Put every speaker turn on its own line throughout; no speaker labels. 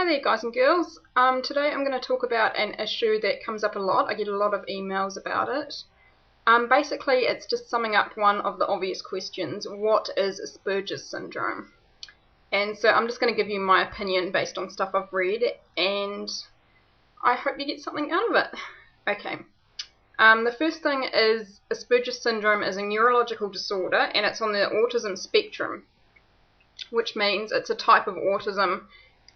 there guys and girls. Today I'm going to talk about an issue that comes up a lot. I get a lot of emails about it. Basically it's just summing up one of the obvious questions. What is Aspergers syndrome? And so I'm just going to give you my opinion based on stuff I've read, and I hope you get something out of it. Okay. The first thing is Aspergers syndrome is a neurological disorder, and it's on the autism spectrum, which means it's a type of autism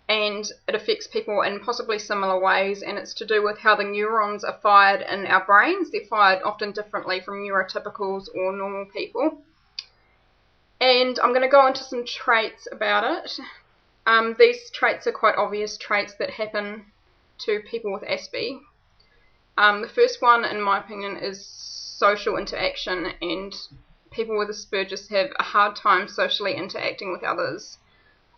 and it affects people in possibly similar ways, and it's to do with how the neurons are fired in our brains. They're fired often differently from neurotypicals or normal people. And I'm going to go into some traits about it. These traits are quite obvious traits that happen to people with Aspergers. The first one, in my opinion, is social interaction, and people with Aspergers have a hard time socially interacting with others.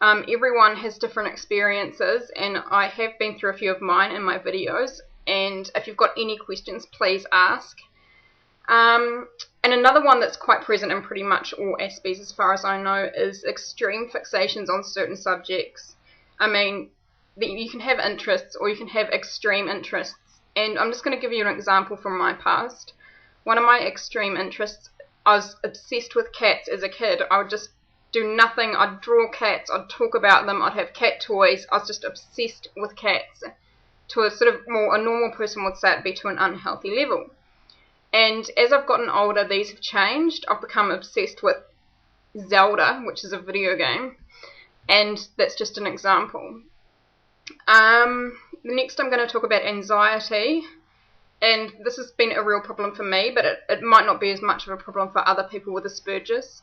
Everyone has different experiences, and I have been through a few of mine in my videos, and if you've got any questions, please ask. And another one that's quite present in pretty much all Aspergers, as far as I know, is extreme fixations on certain subjects. I mean, you can have interests or you can have extreme interests, and I'm just going to give you an example from my past. One of my extreme interests, I was obsessed with cats as a kid. I would just do nothing. I'd draw cats, I'd talk about them, I'd have cat toys. I was just obsessed with cats, to a sort of more a normal person would say it'd be to an unhealthy level. And as I've gotten older, these have changed. I've become obsessed with Zelda, which is a video game, and that's just an example. Next I'm going to talk about anxiety, and this has been a real problem for me, but it might not be as much of a problem for other people with Aspergers.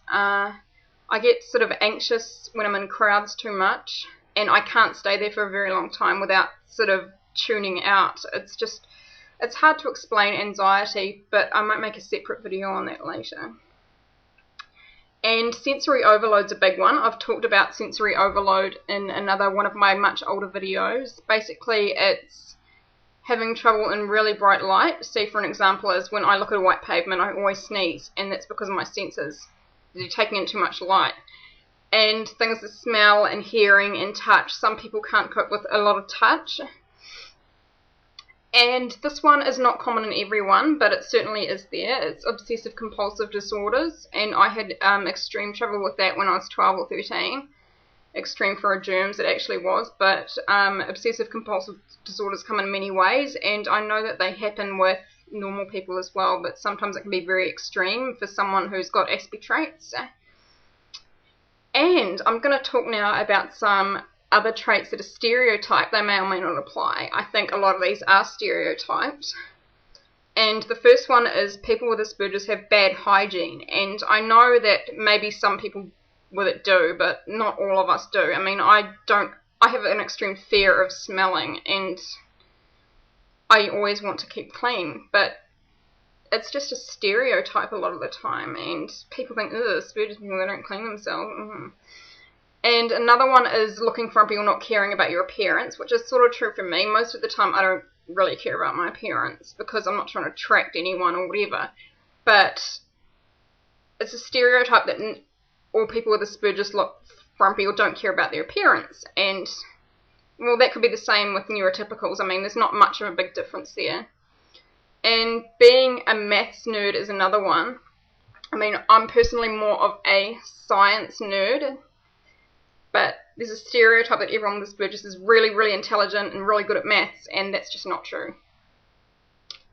I get sort of anxious when I'm in crowds too much, and I can't stay there for a very long time without sort of tuning out. It's hard to explain anxiety, but I might make a separate video on that later. And sensory overload's a big one. I've talked about sensory overload in another one of my much older videos. Basically, it's having trouble in really bright light. See, for an example, is when I look at a white pavement, I always sneeze, and that's because of my senses. They're taking in too much light. And things that smell and hearing and touch. Some people can't cope with a lot of touch. And this one is not common in everyone, but it certainly is there. It's obsessive compulsive disorders, and I had extreme trouble with that when I was 12 or 13. Extreme for a germs, it actually was, but obsessive compulsive disorders come in many ways, and I know that they happen with normal people as well, but sometimes it can be very extreme for someone who's got Aspergers traits. And I'm going to talk now about some other traits that are stereotyped. They may or may not apply. I think a lot of these are stereotyped. And the first one is people with Aspergers have bad hygiene, and I know that maybe some people with it do, but not all of us do. I mean, I have an extreme fear of smelling, and I always want to keep clean, but it's just a stereotype a lot of the time, and people think, ugh, Aspergers people, they don't clean themselves. And another one is looking frumpy or not caring about your appearance, which is sort of true for me. Most of the time I don't really care about my appearance because I'm not trying to attract anyone or whatever, but it's a stereotype that all people with Aspergers look frumpy or don't care about their appearance, and well, that could be the same with neurotypicals. I mean, there's not much of a big difference there. And being a maths nerd is another one. I mean, I'm personally more of a science nerd, but there's a stereotype that everyone with Aspergers is really, really intelligent and really good at maths, and that's just not true.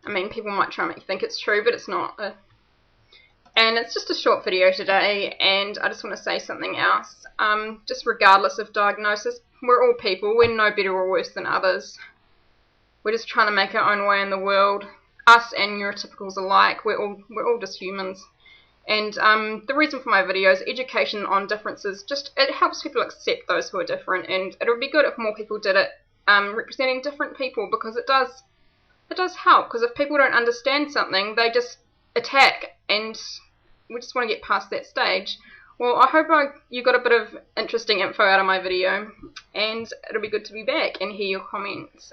I mean, people might try and make you think it's true, but it's not. And it's just a short video today, and I just want to say something else. Just regardless of diagnosis, we're all people. We're no better or worse than others. We're just trying to make our own way in the world. Us and neurotypicals alike, we're all just humans. And the reason for my video is education on differences. It helps people accept those who are different, and it would be good if more people did it representing different people, because it does help. Because if people don't understand something, they just attack, and we just want to get past that stage. Well, I hope you got a bit of interesting info out of my video, and it'll be good to be back and hear your comments.